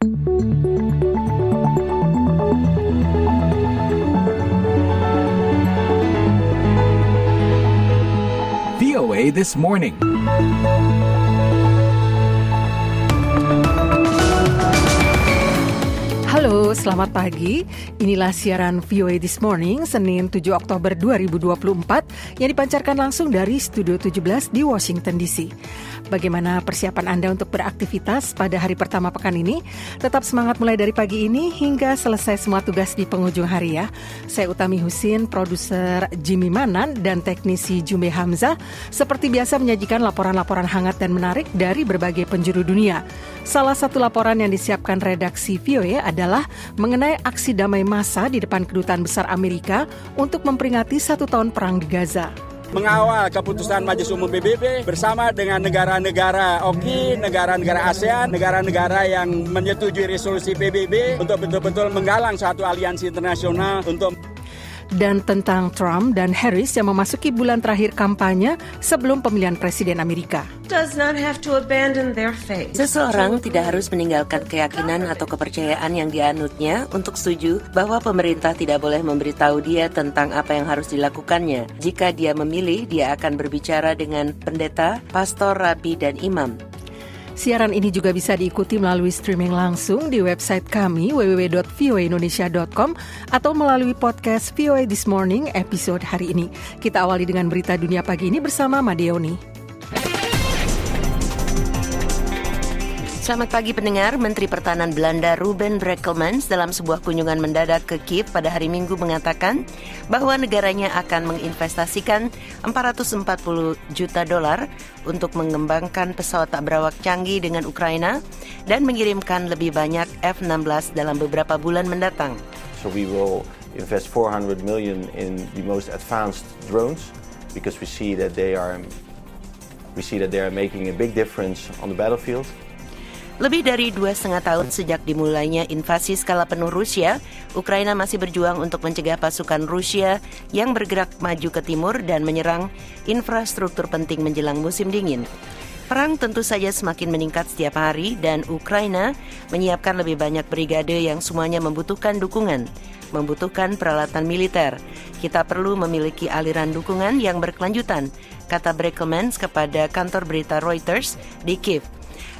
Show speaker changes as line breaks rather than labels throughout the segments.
VOA This Morning.
Halo, selamat pagi. Inilah siaran VOA This Morning, Senin 7 Oktober 2024 yang dipancarkan langsung dari Studio 17 di Washington DC. Bagaimana persiapan Anda untuk beraktivitas pada hari pertama pekan ini? Tetap semangat mulai dari pagi ini hingga selesai semua tugas di penghujung hari ya. Saya Utami Husin, produser Jimmy Manan, dan teknisi Jume Hamzah seperti biasa menyajikan laporan-laporan hangat dan menarik dari berbagai penjuru dunia. Salah satu laporan yang disiapkan redaksi VOA adalah mengenai aksi damai massa di depan Kedutaan Besar Amerika untuk memperingati 1 tahun perang di Gaza.
Mengawal keputusan Majelis Umum PBB bersama dengan negara-negara OKI, negara-negara ASEAN, negara-negara yang menyetujui resolusi PBB untuk betul-betul menggalang suatu aliansi internasional untuk.
Dan tentang Trump dan Harris yang memasuki bulan terakhir kampanye sebelum pemilihan presiden Amerika.
Seseorang tidak harus meninggalkan keyakinan atau kepercayaan yang dianutnya untuk setuju bahwa pemerintah tidak boleh memberitahu dia tentang apa yang harus dilakukannya. Jika dia memilih, dia akan berbicara dengan pendeta, pastor, rabi, dan imam.
Siaran ini juga bisa diikuti melalui streaming langsung di website kami www.voaindonesia.com atau melalui podcast VOA This Morning episode hari ini. Kita awali dengan berita dunia pagi ini bersama Madeoni.
Selamat pagi pendengar. Menteri Pertahanan Belanda Ruben Brekelmans dalam sebuah kunjungan mendadak ke Kiev pada hari Minggu mengatakan bahwa negaranya akan menginvestasikan $440 juta untuk mengembangkan pesawat tak berawak canggih dengan Ukraina dan mengirimkan lebih banyak F-16 dalam beberapa bulan mendatang.
So we will invest 400 million in the most advanced drones because we see that they are making a big difference on the battlefield.
Lebih dari 2,5 tahun sejak dimulainya invasi skala penuh Rusia, Ukraina masih berjuang untuk mencegah pasukan Rusia yang bergerak maju ke timur dan menyerang infrastruktur penting menjelang musim dingin. Perang tentu saja semakin meningkat setiap hari dan Ukraina menyiapkan lebih banyak brigade yang semuanya membutuhkan dukungan, membutuhkan peralatan militer. Kita perlu memiliki aliran dukungan yang berkelanjutan, kata Brekelmans kepada kantor berita Reuters di Kiev.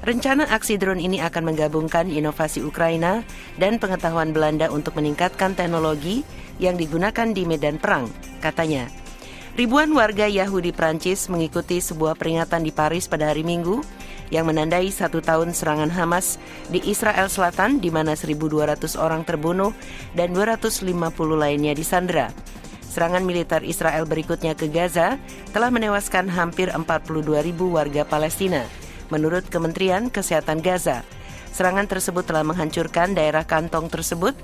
Rencana aksi drone ini akan menggabungkan inovasi Ukraina dan pengetahuan Belanda untuk meningkatkan teknologi yang digunakan di medan perang, katanya. Ribuan warga Yahudi Prancis mengikuti sebuah peringatan di Paris pada hari Minggu yang menandai 1 tahun serangan Hamas di Israel Selatan di mana 1.200 orang terbunuh dan 250 lainnya disandera. Serangan militer Israel berikutnya ke Gaza telah menewaskan hampir 42.000 warga Palestina. Menurut Kementerian Kesehatan Gaza, serangan tersebut telah menghancurkan daerah kantong tersebut,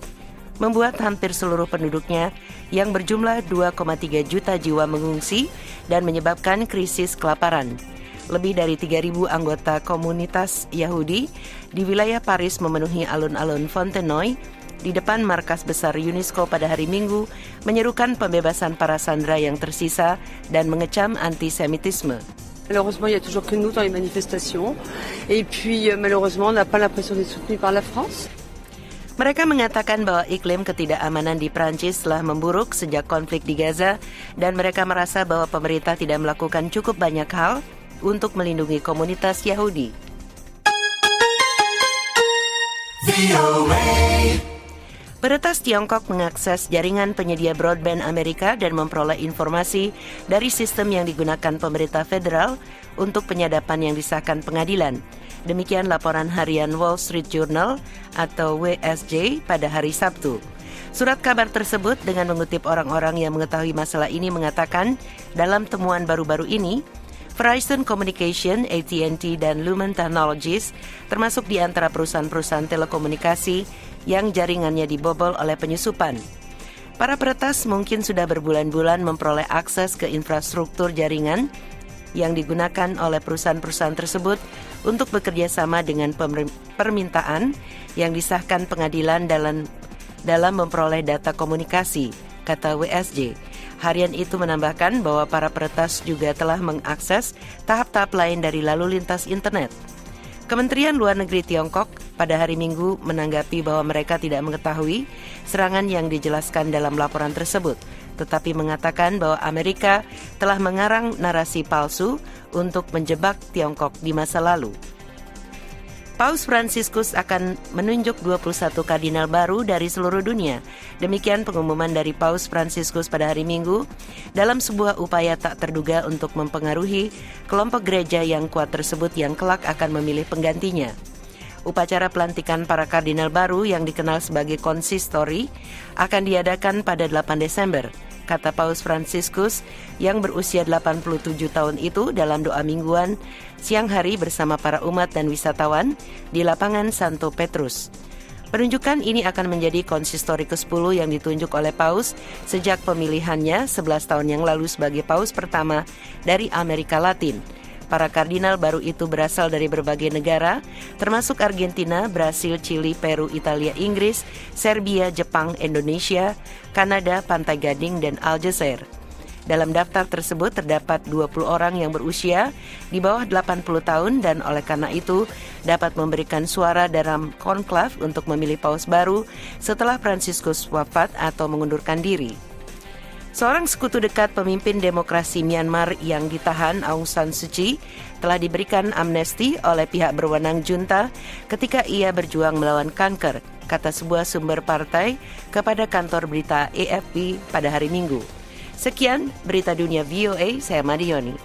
membuat hampir seluruh penduduknya yang berjumlah 2,3 juta jiwa mengungsi dan menyebabkan krisis kelaparan. Lebih dari 3.000 anggota komunitas Yahudi di wilayah Paris memenuhi alun-alun Fontenoy di depan markas besar UNESCO pada hari Minggu, menyerukan pembebasan para sandera yang tersisa dan mengecam antisemitisme.
Malheureusement, il y a toujours que nous dans les manifestations. Et puis, malheureusement, on n'a pas l'impression d'être soutenu par la France.
Mereka mengatakan bahwa iklim ketidakamanan di Prancis telah memburuk sejak konflik di Gaza dan mereka merasa bahwa pemerintah tidak melakukan cukup banyak hal untuk melindungi komunitas Yahudi. Peretas Tiongkok mengakses jaringan penyedia broadband Amerika dan memperoleh informasi dari sistem yang digunakan pemerintah federal untuk penyadapan yang disahkan pengadilan. Demikian laporan harian Wall Street Journal atau WSJ pada hari Sabtu. Surat kabar tersebut dengan mengutip orang-orang yang mengetahui masalah ini mengatakan dalam temuan baru-baru ini, Verizon Communication, AT&T, dan Lumen Technologies termasuk di antara perusahaan-perusahaan telekomunikasi yang jaringannya dibobol oleh penyusupan. Para peretas mungkin sudah berbulan-bulan memperoleh akses ke infrastruktur jaringan yang digunakan oleh perusahaan-perusahaan tersebut untuk bekerja sama dengan permintaan yang disahkan pengadilan dalam memperoleh data komunikasi, kata WSJ. Harian itu menambahkan bahwa para peretas juga telah mengakses tahap-tahap lain dari lalu lintas internet. Kementerian Luar Negeri Tiongkok pada hari Minggu menanggapi bahwa mereka tidak mengetahui serangan yang dijelaskan dalam laporan tersebut, tetapi mengatakan bahwa Amerika telah mengarang narasi palsu untuk menjebak Tiongkok di masa lalu. Paus Fransiskus akan menunjuk 21 kardinal baru dari seluruh dunia. Demikian pengumuman dari Paus Fransiskus pada hari Minggu dalam sebuah upaya tak terduga untuk mempengaruhi kelompok gereja yang kuat tersebut yang kelak akan memilih penggantinya. Upacara pelantikan para kardinal baru yang dikenal sebagai konsistori akan diadakan pada 8 Desember, kata Paus Fransiskus yang berusia 87 tahun itu dalam doa mingguan siang hari bersama para umat dan wisatawan di lapangan Santo Petrus. Penunjukan ini akan menjadi konsistori ke-10 yang ditunjuk oleh Paus sejak pemilihannya 11 tahun yang lalu sebagai Paus pertama dari Amerika Latin. Para kardinal baru itu berasal dari berbagai negara, termasuk Argentina, Brasil, Chili, Peru, Italia, Inggris, Serbia, Jepang, Indonesia, Kanada, Pantai Gading, dan Aljazair. Dalam daftar tersebut terdapat 20 orang yang berusia di bawah 80 tahun dan oleh karena itu dapat memberikan suara dalam konklav untuk memilih paus baru setelah Fransiskus wafat atau mengundurkan diri. Seorang sekutu dekat pemimpin demokrasi Myanmar yang ditahan, Aung San Suu Kyi, telah diberikan amnesti oleh pihak berwenang junta ketika ia berjuang melawan kanker, kata sebuah sumber partai kepada kantor berita AFP pada hari Minggu. Sekian berita dunia VOA, saya Madioni.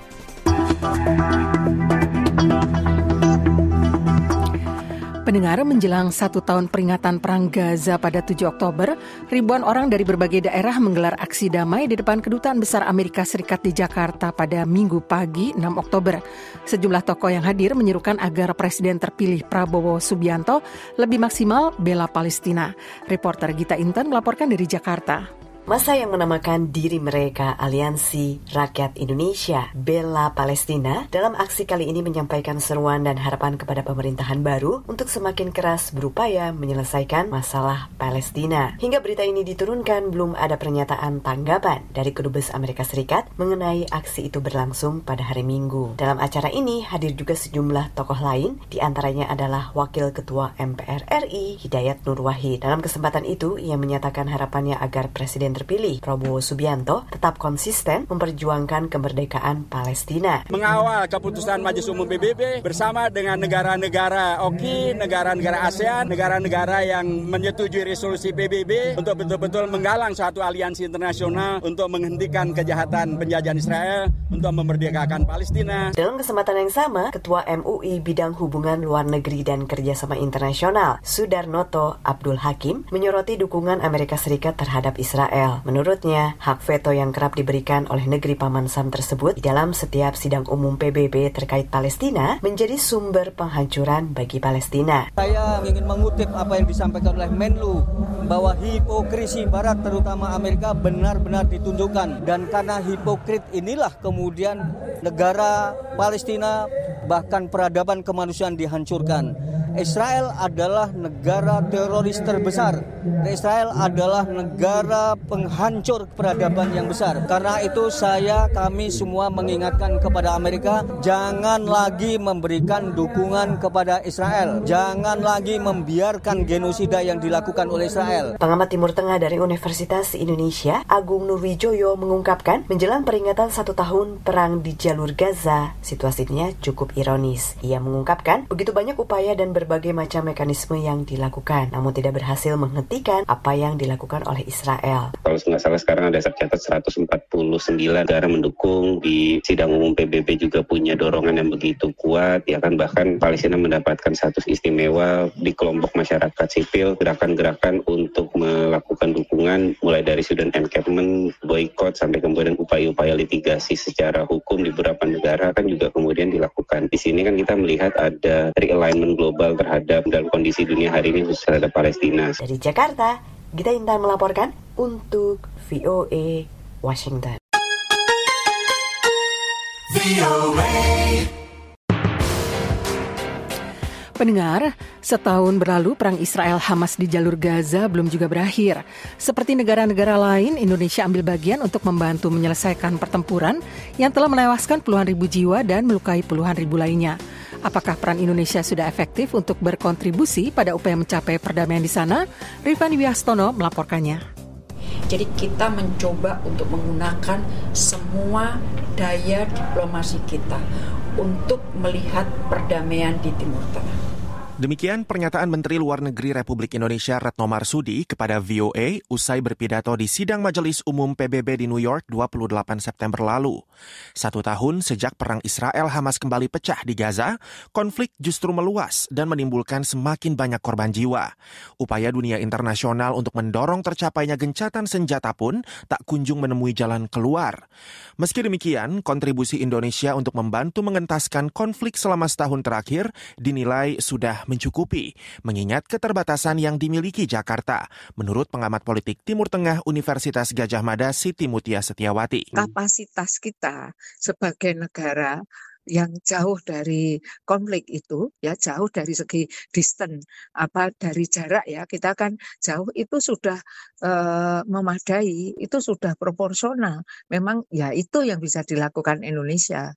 Pendengar, menjelang 1 tahun peringatan Perang Gaza pada 7 Oktober, ribuan orang dari berbagai daerah menggelar aksi damai di depan Kedutaan Besar Amerika Serikat di Jakarta pada Minggu pagi 6 Oktober. Sejumlah tokoh yang hadir menyerukan agar Presiden terpilih Prabowo Subianto lebih maksimal bela Palestina. Reporter Gita Intan melaporkan dari Jakarta.
Massa yang menamakan diri mereka Aliansi Rakyat Indonesia Bela Palestina dalam aksi kali ini menyampaikan seruan dan harapan kepada pemerintahan baru untuk semakin keras berupaya menyelesaikan masalah Palestina. Hingga berita ini diturunkan, belum ada pernyataan tanggapan dari Kedubes Amerika Serikat mengenai aksi itu berlangsung pada hari Minggu. Dalam acara ini hadir juga sejumlah tokoh lain, di antaranya adalah Wakil Ketua MPR RI Hidayat Nur Wahid. Dalam kesempatan itu, ia menyatakan harapannya agar Presiden terpilih Prabowo Subianto tetap konsisten memperjuangkan kemerdekaan Palestina.
Mengawal keputusan Majelis Umum PBB bersama dengan negara-negara OKI, negara-negara ASEAN, negara-negara yang menyetujui resolusi PBB untuk betul-betul menggalang suatu aliansi internasional untuk menghentikan kejahatan penjajahan Israel untuk memerdekakan Palestina.
Dalam kesempatan yang sama, Ketua MUI Bidang Hubungan Luar Negeri dan Kerjasama Internasional Sudarnoto Abdul Hakim menyoroti dukungan Amerika Serikat terhadap Israel. Menurutnya, hak veto yang kerap diberikan oleh negeri Paman Sam tersebut di dalam setiap sidang umum PBB terkait Palestina menjadi sumber penghancuran bagi Palestina.
Saya ingin mengutip apa yang disampaikan oleh Menlu bahwa hipokrisi Barat terutama Amerika benar-benar ditunjukkan, dan karena hipokrit inilah kemudian negara Palestina bahkan peradaban kemanusiaan dihancurkan. Israel adalah negara teroris terbesar. Israel adalah negara penghancur peradaban yang besar. Karena itu kami semua mengingatkan kepada Amerika, jangan lagi memberikan dukungan kepada Israel. Jangan lagi membiarkan genosida yang dilakukan oleh Israel.
Pengamat Timur Tengah dari Universitas Indonesia, Agung Nurwijoyo mengungkapkan, menjelang peringatan 1 tahun perang di jalur Gaza, situasinya cukup ironis. Ia mengungkapkan, begitu banyak upaya dan berbagai macam mekanisme yang dilakukan, namun tidak berhasil menghentikan apa yang dilakukan oleh Israel.
Kalau nggak salah sekarang ada tercatat 149 negara mendukung, di sidang umum PBB juga punya dorongan yang begitu kuat, ya kan, bahkan Palestina mendapatkan status istimewa di kelompok masyarakat sipil, gerakan-gerakan untuk melakukan dukungan mulai dari student encampment, boykot, sampai kemudian upaya-upaya litigasi secara hukum di beberapa negara kan juga kemudian dilakukan. Di sini kan kita melihat ada realignment global terhadap dalam kondisi dunia hari ini khusus terhadap Palestina.
Dari Jakarta, Gita Intan melaporkan untuk VOA Washington.
Pendengar, setahun berlalu perang Israel-Hamas di jalur Gaza belum juga berakhir. Seperti negara-negara lain, Indonesia ambil bagian untuk membantu menyelesaikan pertempuran yang telah menewaskan puluhan ribu jiwa dan melukai puluhan ribu lainnya. Apakah peran Indonesia sudah efektif untuk berkontribusi pada upaya mencapai perdamaian di sana? Rifani Wiastono melaporkannya.
Jadi kita mencoba untuk menggunakan semua daya diplomasi kita untuk melihat perdamaian di Timur Tengah.
Demikian pernyataan Menteri Luar Negeri Republik Indonesia Retno Marsudi kepada VOA usai berpidato di sidang Majelis Umum PBB di New York 28 September lalu. 1 tahun sejak perang Israel-Hamas kembali pecah di Gaza, konflik justru meluas dan menimbulkan semakin banyak korban jiwa. Upaya dunia internasional untuk mendorong tercapainya gencatan senjata pun tak kunjung menemui jalan keluar. Meski demikian, kontribusi Indonesia untuk membantu mengentaskan konflik selama setahun terakhir dinilai sudah mencukupi, mengingat keterbatasan yang dimiliki Jakarta, menurut pengamat politik Timur Tengah Universitas Gadjah Mada Siti Mutia Setiawati.
Kapasitas kita sebagai negara yang jauh dari konflik itu, ya jauh dari segi distance, dari jarak ya, kita kan jauh itu sudah memadai, itu sudah proporsional. Memang ya itu yang bisa dilakukan Indonesia,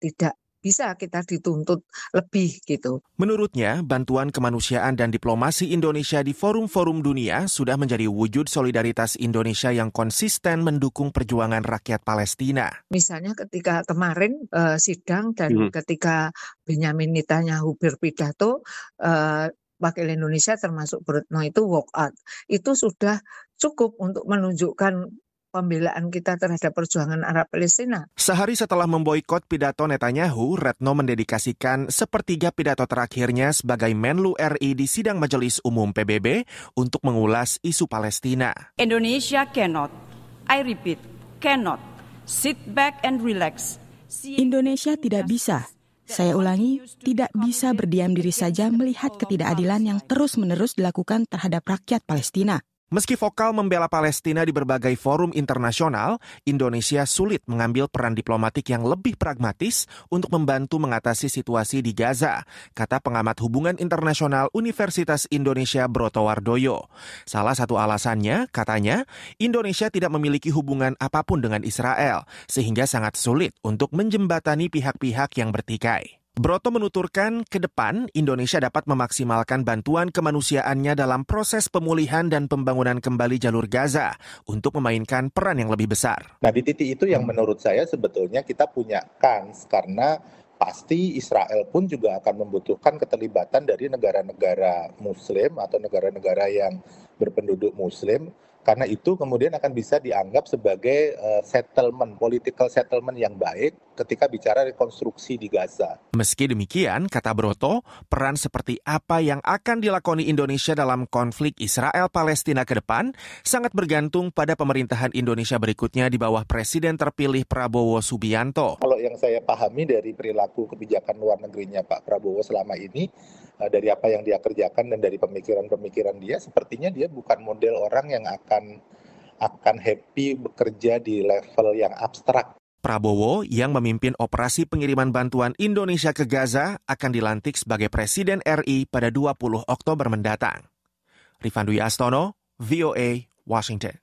tidak bisa kita dituntut lebih gitu.
Menurutnya, bantuan kemanusiaan dan diplomasi Indonesia di forum-forum dunia sudah menjadi wujud solidaritas Indonesia yang konsisten mendukung perjuangan rakyat Palestina.
Misalnya ketika kemarin sidang dan ketika Benyamin Netanyahu berpidato, wakil Indonesia termasuk Retno itu walk out. Itu sudah cukup untuk menunjukkan pembelaan kita terhadap perjuangan Arab Palestina.
Sehari setelah memboikot pidato Netanyahu, Retno mendedikasikan sepertiga pidato terakhirnya sebagai Menlu RI di sidang Majelis Umum PBB untuk mengulas isu Palestina.
Indonesia cannot, I repeat, cannot sit back and relax.
Indonesia tidak bisa. Saya ulangi, tidak bisa berdiam diri saja melihat ketidakadilan yang terus-menerus dilakukan terhadap rakyat Palestina.
Meski vokal membela Palestina di berbagai forum internasional, Indonesia sulit mengambil peran diplomatik yang lebih pragmatis untuk membantu mengatasi situasi di Gaza, kata pengamat hubungan internasional Universitas Indonesia Broto Wardoyo. Salah satu alasannya, katanya, Indonesia tidak memiliki hubungan apapun dengan Israel, sehingga sangat sulit untuk menjembatani pihak-pihak yang bertikai. Broto menuturkan ke depan Indonesia dapat memaksimalkan bantuan kemanusiaannya dalam proses pemulihan dan pembangunan kembali jalur Gaza untuk memainkan peran yang lebih besar.
Nah, di titik itu yang menurut saya sebetulnya kita punya kans karena pasti Israel pun juga akan membutuhkan keterlibatan dari negara-negara Muslim atau negara-negara yang berpenduduk Muslim. Karena itu kemudian akan bisa dianggap sebagai political settlement yang baik ketika bicara rekonstruksi di Gaza.
Meski demikian, kata Broto, peran seperti apa yang akan dilakoni Indonesia dalam konflik Israel-Palestina ke depan sangat bergantung pada pemerintahan Indonesia berikutnya di bawah Presiden terpilih Prabowo Subianto.
Kalau yang saya pahami dari perilaku kebijakan luar negerinya Pak Prabowo selama ini, dari apa yang dia kerjakan dan dari pemikiran-pemikiran dia, sepertinya dia bukan model orang yang akan happy bekerja di level yang abstrak.
Prabowo yang memimpin operasi pengiriman bantuan Indonesia ke Gaza akan dilantik sebagai Presiden RI pada 20 Oktober mendatang. Rifan Dwi Astono, VOA, Washington.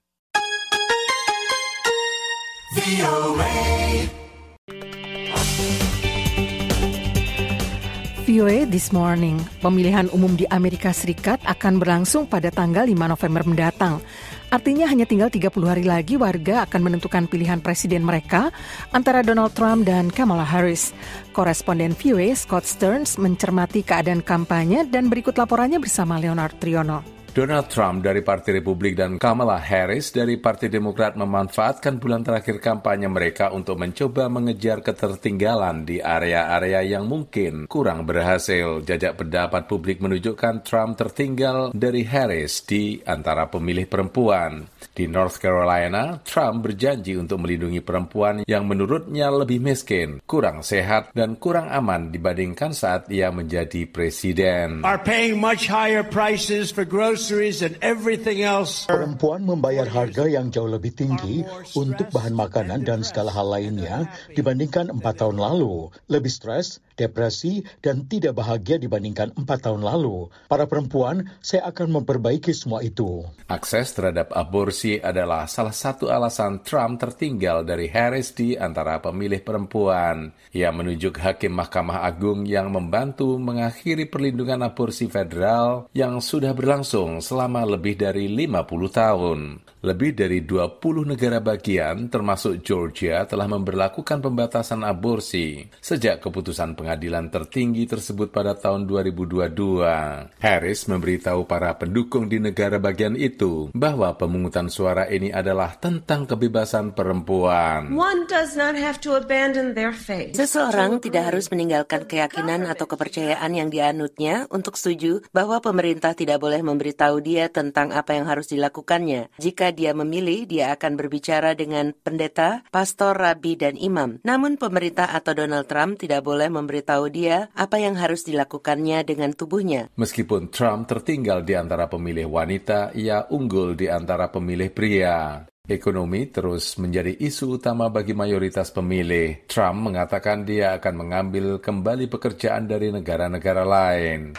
VOA This Morning, pemilihan umum di Amerika Serikat akan berlangsung pada tanggal 5 November mendatang. Artinya hanya tinggal 30 hari lagi warga akan menentukan pilihan presiden mereka antara Donald Trump dan Kamala Harris. Koresponden VOA Scott Stearns mencermati keadaan kampanye dan berikut laporannya bersama Leonard Triono.
Donald Trump dari Partai Republik dan Kamala Harris dari Partai Demokrat memanfaatkan bulan terakhir kampanye mereka untuk mencoba mengejar ketertinggalan di area-area yang mungkin kurang berhasil. Jajak pendapat publik menunjukkan Trump tertinggal dari Harris di antara pemilih perempuan. Di North Carolina, Trump berjanji untuk melindungi perempuan yang menurutnya lebih miskin, kurang sehat, dan kurang aman dibandingkan saat ia menjadi presiden.
Are paying much higher prices for groceries groceries and everything else.
Perempuan membayar harga yang jauh lebih tinggi untuk bahan makanan dan segala hal lainnya dibandingkan 4 tahun lalu. Lebih stres, depresi, dan tidak bahagia dibandingkan 4 tahun lalu. Para perempuan, saya akan memperbaiki semua itu.
Akses terhadap aborsi adalah salah satu alasan Trump tertinggal dari Harris di antara pemilih perempuan. Ia menunjuk hakim Mahkamah Agung yang membantu mengakhiri perlindungan aborsi federal yang sudah berlangsung selama lebih dari 50 tahun. Lebih dari 20 negara bagian, termasuk Georgia, telah memberlakukan pembatasan aborsi sejak keputusan pengadilan tertinggi tersebut pada tahun 2022. Harris memberitahu para pendukung di negara bagian itu bahwa pemungutan suara ini adalah tentang kebebasan perempuan.
One does not have to abandon their faith.
Seseorang tidak harus meninggalkan keyakinan atau kepercayaan yang dianutnya untuk setuju bahwa pemerintah tidak boleh memberitahu dia tentang apa yang harus dilakukannya. Jika dia memilih, dia akan berbicara dengan pendeta, pastor, rabi, dan imam. Namun pemerintah atau Donald Trump tidak boleh memberitahu dia apa yang harus dilakukannya dengan tubuhnya.
Meskipun Trump tertinggal di antara pemilih wanita, ia unggul di antara pemilih pria. Ekonomi terus menjadi isu utama bagi mayoritas pemilih. Trump mengatakan dia akan mengambil kembali pekerjaan dari negara-negara lain.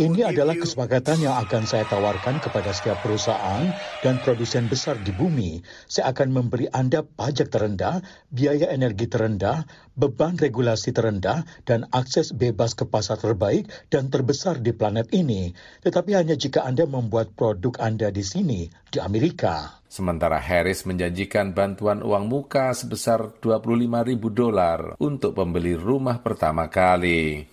Ini adalah kesepakatan yang akan saya tawarkan kepada setiap perusahaan dan produsen besar di bumi. Saya akan memberi Anda pajak terendah, biaya energi terendah, beban regulasi terendah, dan akses bebas ke pasar terbaik dan terbesar di planet ini. Tetapi hanya jika Anda membuat produk Anda di sini, di Amerika.
Sementara Harris menjanjikan bantuan uang muka sebesar $25.000 untuk pembeli rumah pertama kali.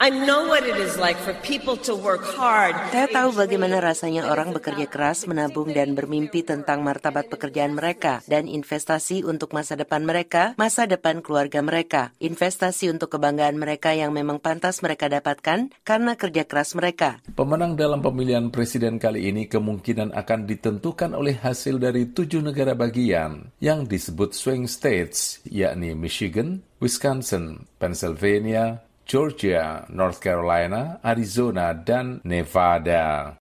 Saya tahu bagaimana rasanya orang bekerja keras, menabung dan bermimpi tentang martabat pekerjaan mereka dan investasi untuk masa depan mereka, masa depan keluarga mereka, investasi untuk kebanggaan mereka yang memang pantas mereka dapatkan karena kerja keras mereka.
Pemenang dalam pemilihan presiden kali ini kemungkinan akan ditentukan oleh hasil dari 7 negara bagian yang disebut swing states, yakni Michigan, Wisconsin, Pennsylvania, Georgia, North Carolina, Arizona, dan Nevada.